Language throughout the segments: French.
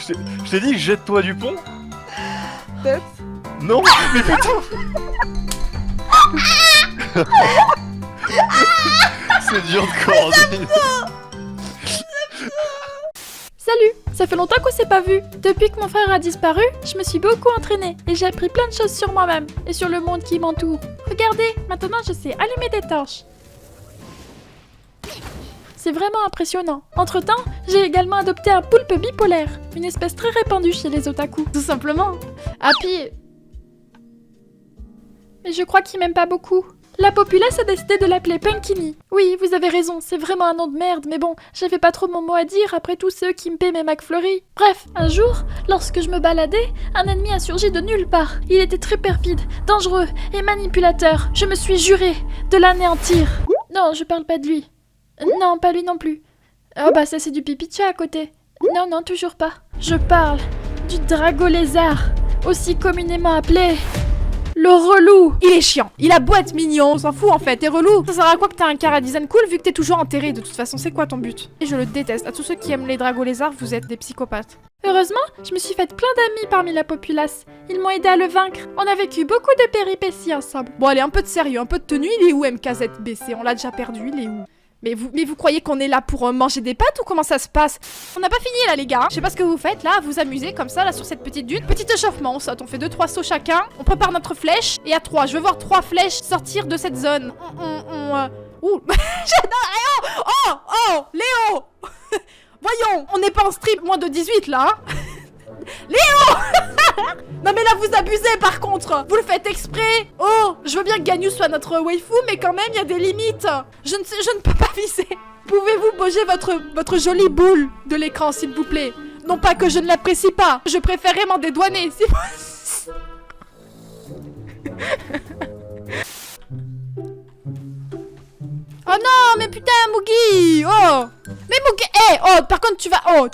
Je t'ai dit, jette-toi du pont. Peut-être. Non, mais putain. C'est dur de coordonner. Salut, ça fait longtemps qu'on s'est pas vu. Depuis que mon frère a disparu, je me suis beaucoup entraînée et j'ai appris plein de choses sur moi-même et sur le monde qui m'entoure. Regardez, maintenant je sais allumer des torches. C'est vraiment impressionnant. Entre-temps, j'ai également adopté un poulpe bipolaire, une espèce très répandue chez les otaku. Tout simplement. Happy... Mais je crois qu'il m'aime pas beaucoup. La populace a décidé de l'appeler Punkini. Oui, vous avez raison, c'est vraiment un nom de merde, mais bon, j'avais pas trop mon mot à dire après tous ceux qui me paient mes McFlurry. Bref, un jour, lorsque je me baladais, un ennemi a surgi de nulle part. Il était très perfide, dangereux et manipulateur. Je me suis juré de l'anéantir. Non, je parle pas de lui. Non, pas lui non plus. Oh bah ça c'est du pipi de chat à côté. Non, non, toujours pas. Je parle du drago lézard, aussi communément appelé... le relou. Il est chiant. Il a beau être mignon, on s'en fout en fait, t'es relou. Ça sert à quoi que t'as un cara design cool vu que t'es toujours enterré? De toute façon, c'est quoi ton but? Et je le déteste. À tous ceux qui aiment les dragos lézards, vous êtes des psychopathes. Heureusement, je me suis fait plein d'amis parmi la populace. Ils m'ont aidé à le vaincre. On a vécu beaucoup de péripéties ensemble. Bon allez, un peu de sérieux, un peu de tenue. Il est où MKZBC? On l'a déjà perdu, il est où? Mais vous croyez qu'on est là pour manger des pâtes ou comment ça se passe? On n'a pas fini là les gars. Je sais pas ce que vous faites là, vous amusez comme ça là sur cette petite dune. Petit échauffement, on saute, on fait 2-3 sauts chacun. On prépare notre flèche et à 3. Je veux voir 3 flèches sortir de cette zone. Ouh. J'adore. Oh Léo. Voyons, on n'est pas en strip moins de 18 là. Léo. Non mais là vous abusez par contre. Vous le faites exprès. Oh, je veux bien que Ganyu soit notre waifu, mais quand même il y a des limites. Je ne peux pas viser. Pouvez-vous bouger votre jolie boule de l'écran s'il vous plaît? Non pas que je ne l'apprécie pas, je préférerais m'en dédouaner si vous... Oh non, mais putain, Mugi! Oh! Mais Mugi, oh, par contre, tu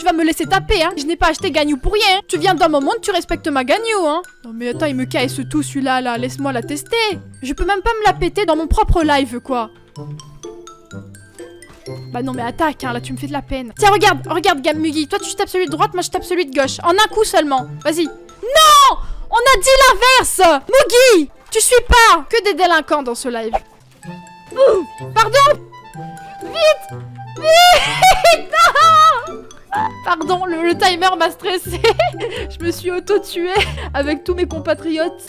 vas me laisser taper, hein! Je n'ai pas acheté Ganyu pour rien! Tu viens dans mon monde, tu respectes ma Ganyu, hein! Non, mais attends, il me casse tout celui-là, là, laisse-moi la tester! Je peux même pas me la péter dans mon propre live, quoi! Bah non, mais attaque, hein, là, tu me fais de la peine! Tiens, regarde, Mugi, toi tu tapes celui de droite, moi je tape celui de gauche, en un coup seulement! Vas-y! Non! On a dit l'inverse! Mugi! Tu suis pas! Que des délinquants dans ce live! Pardon! Vite! Non! Pardon, le timer m'a stressé. Je me suis auto-tuée avec tous mes compatriotes.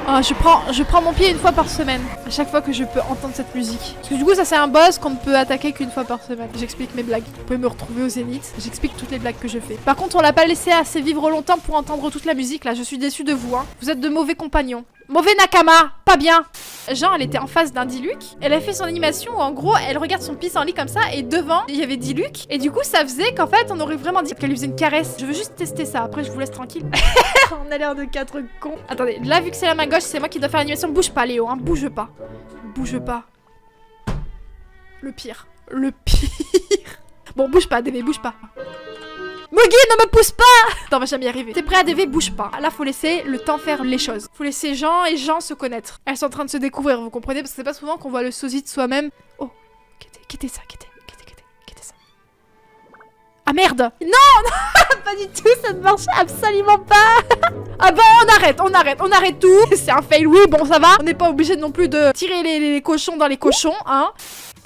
Ah, je prends mon pied une fois par semaine. À chaque fois que je peux entendre cette musique. Parce que du coup, ça c'est un boss qu'on ne peut attaquer qu'une fois par semaine. J'explique mes blagues. Vous pouvez me retrouver au Zénith. J'explique toutes les blagues que je fais. Par contre, on l'a pas laissé assez vivre longtemps pour entendre toute la musique. Là, je suis déçue de vous. Hein. Vous êtes de mauvais compagnons. Mauvais Nakama. Pas bien. Genre, elle était en face d'un Diluc. Elle a fait son animation où en gros, elle regarde son pissenlit comme ça. Et devant, il y avait Diluc. Et du coup, ça faisait qu'en fait, on aurait vraiment dit qu'elle lui faisait une caresse. Je veux juste tester ça. Après, je vous laisse tranquille. On a l'air de 4 cons. Attendez, là, vu que c'est la main gauche, c'est moi qui dois faire l'animation. Bouge pas, Léo, hein. Bouge pas. Bouge pas. Le pire. Le pire. Bon, bouge pas, DV, bouge pas. Mugi, ne me pousse pas! Attends, on va jamais y arriver. T'es prêt à DV, bouge pas. Là, faut laisser le temps faire les choses. Faut laisser Jean et Jean se connaître. Elles sont en train de se découvrir, vous comprenez? Parce que c'est pas souvent qu'on voit le sosie de soi-même. Oh, qu'était ça? Ah merde! Non, pas du tout, ça ne marche absolument pas! Ah bon, on arrête tout! C'est un fail, oui, bon, ça va. On n'est pas obligé non plus de tirer les cochons dans les cochons, hein?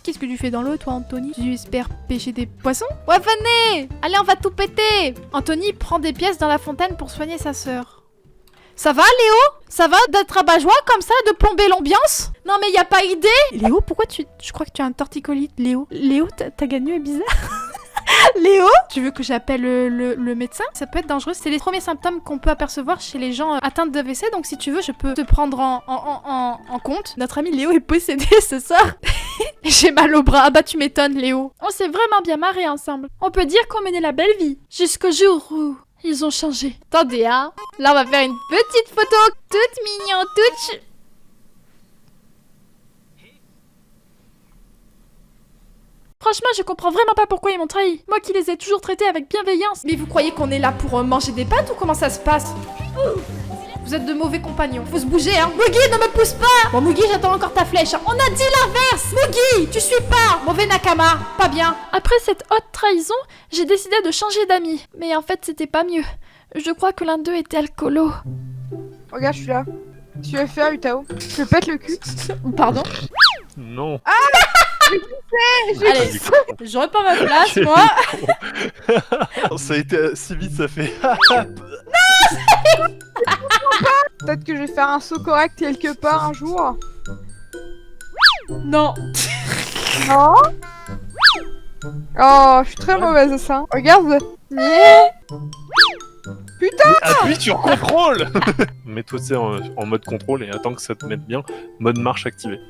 Qu'est-ce que tu fais dans l'eau, toi, Anthony? Tu espères pêcher des poissons? Ouais, venez! Allez, on va tout péter! Anthony prend des pièces dans la fontaine pour soigner sa sœur. Ça va, Léo? Ça va d'être rabat-joie comme ça, de plomber l'ambiance? Non, mais y a pas idée? Léo, pourquoi tu... Je crois que tu as un torticolite, Léo. Léo, ta Ganyu est bizarre. Léo? Tu veux que j'appelle le médecin? Ça peut être dangereux, c'est les premiers symptômes qu'on peut apercevoir chez les gens atteints de AVC, donc si tu veux, je peux te prendre en compte. Notre ami Léo est possédé ce soir. J'ai mal au bras, ah bah tu m'étonnes Léo. On s'est vraiment bien marré ensemble. On peut dire qu'on menait la belle vie, jusqu'au jour où ils ont changé. Attendez, hein. Là, on va faire une petite photo toute mignon, toute... Franchement, je comprends vraiment pas pourquoi ils m'ont trahi. Moi qui les ai toujours traités avec bienveillance. Mais vous croyez qu'on est là pour manger des pâtes ou comment ça se passe? Vous êtes de mauvais compagnons. Faut se bouger, hein. Mugi, ne me pousse pas. Bon, Mugi, j'attends encore ta flèche. On a dit l'inverse. Mugi, tu suis pas. Mauvais Nakama. Pas bien. Après cette haute trahison, j'ai décidé de changer d'amis. Mais en fait, c'était pas mieux. Je crois que l'un d'eux était alcoolo. Regarde, je suis là. Tu vas faire, Utao. Je te pète le cul. Pardon. Non. Allez, je repars ma place, moi. Ça a été si vite, ça fait. Peut-être que je vais faire un saut correct quelque part un jour. Non. Non. Oh, je suis très mauvaise à ça. Regarde. Putain. Appuie sur contrôle. Mets-toi tu sais, en mode contrôle et attends que ça te mette bien. Mode marche activé.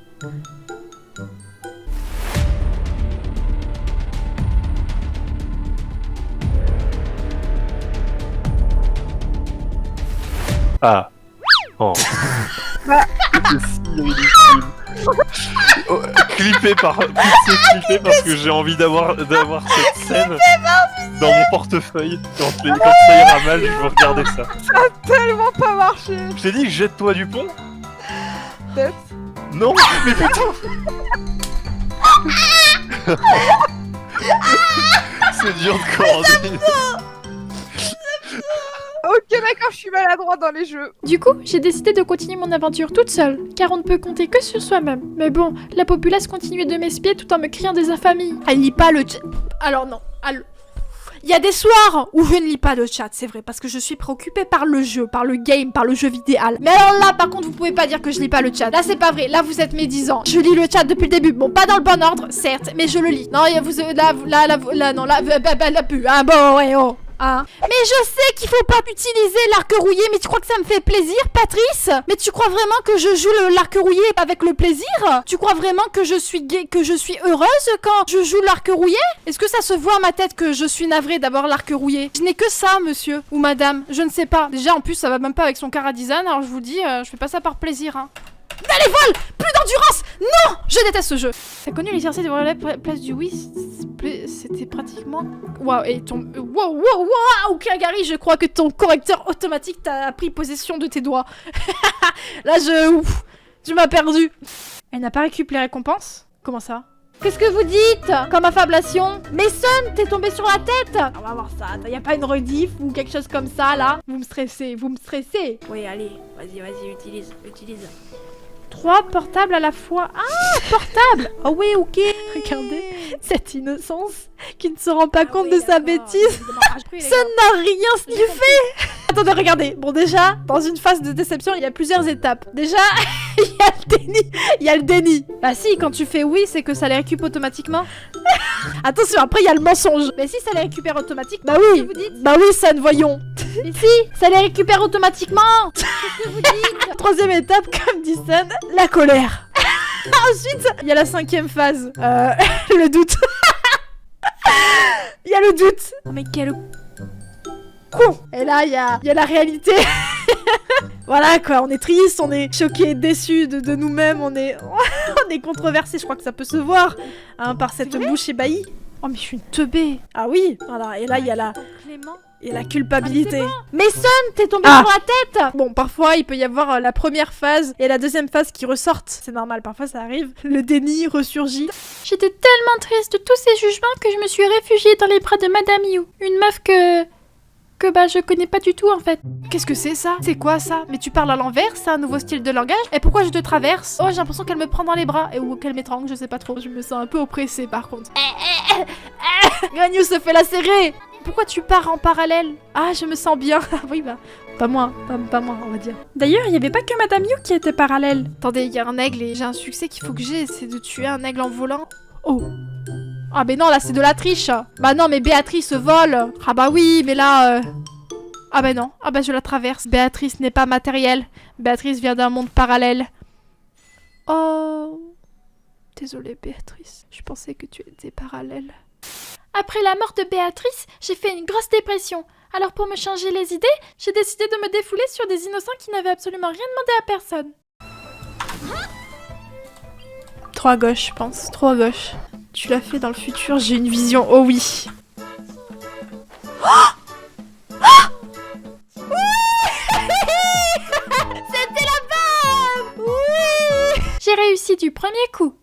Ah. Oh. Bah. C'est si ridicule. Oh, clippé parce que j'ai envie d'avoir cette scène dans mon portefeuille. Quand ça ira mal, je vais regarder ça. Tellement pas marché. Je t'ai dit, jette-toi du pont. Peut-être. Non, mais putain. C'est dur de coordonner. Ok, d'accord, je suis maladroit dans les jeux. Du coup, j'ai décidé de continuer mon aventure toute seule, car on ne peut compter que sur soi-même. Mais bon, la populace continuait de m'espier tout en me criant des infamies. Elle lit pas le chat. Alors non. Il y a des soirs où je ne lis pas le chat, c'est vrai, parce que je suis préoccupée par le jeu, par le game, par le jeu vidéo. Mais alors là, par contre, vous pouvez pas dire que je lis pas le chat. Là, c'est pas vrai. Là, vous êtes médisants. Je lis le chat depuis le début. Bon, pas dans le bon ordre, certes, mais je le lis. Non, là, plus. Ah bon, ouais, oh. Hein. Mais je sais qu'il faut pas utiliser l'arc rouillé, mais tu crois que ça me fait plaisir, Patrice? Mais tu crois vraiment que je joue l'arc rouillé avec le plaisir? Tu crois vraiment que je suis heureuse quand je joue l'arc rouillé? Est-ce que ça se voit à ma tête que je suis navrée d'avoir l'arc rouillé? Je n'ai que ça, monsieur ou madame, je ne sais pas. Déjà, en plus, ça va même pas avec son chara-design, alors je vous dis, je fais pas ça par plaisir, hein. Allez, vol! Plus d'endurance! Non! Je déteste ce jeu! T'as connu l'exercice de la place du oui? C'était pratiquement... Waouh, et ton... Waouh, Kagari, je crois que ton correcteur automatique t'a pris possession de tes doigts. Là, Ouf, tu m'as perdu. Elle n'a pas récupéré les récompenses? Comment ça? Qu'est-ce que vous dites comme affablation? Mason, t'es tombé sur la tête? On va voir ça, y a pas une rediff ou quelque chose comme ça, là? Vous me stressez. Oui, allez, vas-y, utilise. 3 portables à la fois. Ah, portable. Oh oui, ok. Regardez, cette innocence qui ne se rend pas compte de sa bêtise. Ça n'a rien sniffé. Attendez, regardez. Bon, déjà, dans une phase de déception, il y a plusieurs étapes. Déjà, il y a le déni. Bah si, quand tu fais oui, c'est que ça les récupère automatiquement. Attention, après, il y a le mensonge. Mais si ça les récupère automatiquement, bah oui. Bah oui, San, voyons. Mais si, ça les récupère automatiquement. Qu'est-ce que vous dites? Troisième étape, comme dit San, la colère. Ensuite, il y a la 5e phase. Le doute. Il y a le doute. Mais quel con. Et là, il y a la réalité. Voilà quoi, on est triste, on est choqué, déçu de nous-mêmes, on est controversé, je crois que ça peut se voir, hein, par cette bouche ébahie. Oh mais je suis une teubée. Ah oui, voilà, et là il y a la culpabilité. Mason, t'es tombé sur la tête. Bon, parfois il peut y avoir la première phase et la deuxième phase qui ressortent, c'est normal, parfois ça arrive. Le déni ressurgit. J'étais tellement triste de tous ces jugements que je me suis réfugiée dans les bras de Madame Yu, une meuf que je connais pas du tout en fait. Qu'est-ce que c'est ça? C'est quoi ça? Mais tu parles à l'envers? C'est un nouveau style de langage? Et pourquoi je te traverse? Oh, j'ai l'impression qu'elle me prend dans les bras. Ou qu'elle m'étrangle, je sais pas trop. Je me sens un peu oppressée par contre. Gagnou se fait lacérer. Pourquoi tu pars en parallèle? Ah, je me sens bien. Oui, bah, pas moi, pas moi, on va dire. D'ailleurs, il y avait pas que Madame Yu qui était parallèle. Attendez, il y a un aigle et j'ai un succès qu'il faut que j'ai, c'est de tuer un aigle en volant. Oh. Ah mais non, là c'est de la triche. Bah non, mais Béatrice vole. Ah bah oui, mais là... Ah bah non, ah bah je la traverse. Béatrice n'est pas matérielle. Béatrice vient d'un monde parallèle. Oh... Désolée Béatrice, je pensais que tu étais parallèle. Après la mort de Béatrice, j'ai fait une grosse dépression. Alors pour me changer les idées, j'ai décidé de me défouler sur des innocents qui n'avaient absolument rien demandé à personne. Trop à gauche, je pense. Trop à gauche. Tu l'as fait dans le futur, j'ai une vision. Oh oui. du premier coup.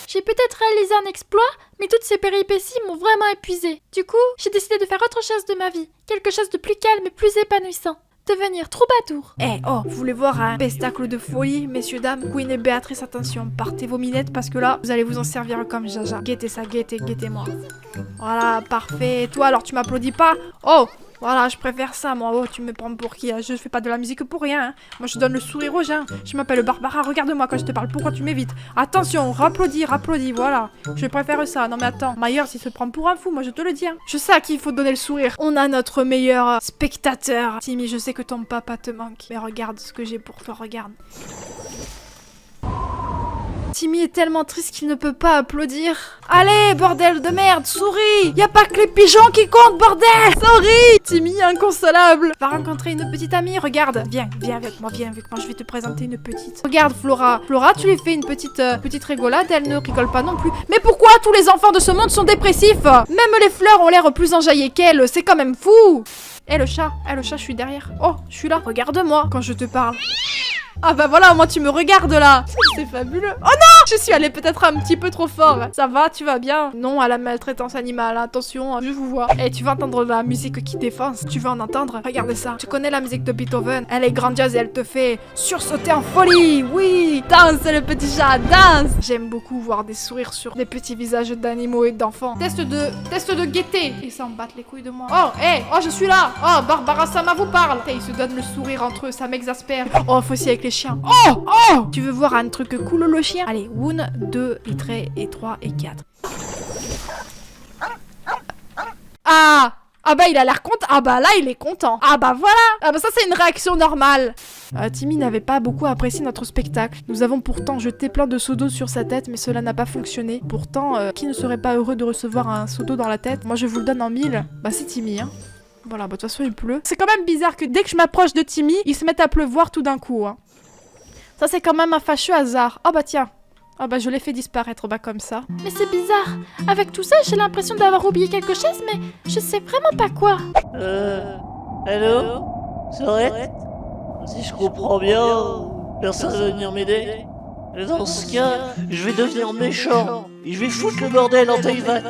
J'ai peut-être réalisé un exploit, mais toutes ces péripéties m'ont vraiment épuisée. Du coup, j'ai décidé de faire autre chose de ma vie. Quelque chose de plus calme et plus épanouissant. Devenir troubadour. Eh, oh, vous voulez voir un spectacle de folie, messieurs, dames? Queen et Béatrice, attention, partez vos minettes parce que là, vous allez vous en servir comme jaja. Guettez ça, guettez-moi. Voilà, parfait. Et toi, alors tu m'applaudis pas? Oh, voilà, je préfère ça, moi. Oh, tu me prends pour qui? Je fais pas de la musique pour rien. Hein. Moi, je donne le sourire aux gens. Je m'appelle Barbara, regarde-moi quand je te parle. Pourquoi tu m'évites? Attention, rapplaudis, voilà. Je préfère ça. Non mais attends, Myers, il se prend pour un fou, moi je te le dis. Hein. Je sais à qui il faut donner le sourire. On a notre meilleur spectateur. Timmy, je sais que ton papa te manque. Mais regarde ce que j'ai pour toi, regarde. Timmy est tellement triste qu'il ne peut pas applaudir. Allez, bordel de merde, souris! Y a pas que les pigeons qui comptent, bordel! Souris! Timmy, inconsolable, va rencontrer une petite amie, regarde. Viens avec moi, je vais te présenter une petite. Regarde, Flora. Flora, tu lui fais une petite rigolade, elle ne rigole pas non plus. Mais pourquoi tous les enfants de ce monde sont dépressifs? Même les fleurs ont l'air plus enjaillées qu'elles, c'est quand même fou! Eh le chat, je suis derrière. Oh, je suis là. Regarde-moi quand je te parle. Ah bah voilà, au moins tu me regardes là. C'est fabuleux. Oh non, je suis allée peut-être un petit peu trop fort. Ça va, tu vas bien? Non à la maltraitance animale, attention, je vous vois. Et tu vas entendre la musique qui défonce. Tu veux en entendre? Regarde ça. Tu connais la musique de Beethoven? Elle est grandiose et elle te fait sursauter en folie. Oui, danse le petit chat, danse. J'aime beaucoup voir des sourires sur des petits visages d'animaux et d'enfants. Test de gaieté. Ils s'en battent les couilles de moi. Oh, hey, oh je suis là. Oh, Barbara Sama vous parle. Et ils se donnent le sourire entre eux, ça m'exaspère. Oh, faut aussi avec les chiens. Oh! Tu veux voir un truc cool le chien? Allez, 1, 2, et 3 et 4. Ah! Ah bah il a l'air content. Ah bah là il est content. Ah bah voilà. Ah bah ça c'est une réaction normale. Timmy n'avait pas beaucoup apprécié notre spectacle. Nous avons pourtant jeté plein de seaux d'eau sur sa tête, mais cela n'a pas fonctionné. Pourtant, qui ne serait pas heureux de recevoir un seau d'eau dans la tête? Moi je vous le donne en 1000. Bah c'est Timmy, hein. Voilà, bah de toute façon il pleut. C'est quand même bizarre que dès que je m'approche de Timmy, il se mette à pleuvoir tout d'un coup, hein. Ça c'est quand même un fâcheux hasard. Oh bah tiens. Ah bah je l'ai fait disparaître, bah comme ça. Mais c'est bizarre. Avec tout ça, j'ai l'impression d'avoir oublié quelque chose, mais je sais vraiment pas quoi. Allô? Sorette? Si je comprends bien, personne va venir m'aider. Dans ce cas, je vais devenir méchant. Et je vais foutre le bordel en Taïwan.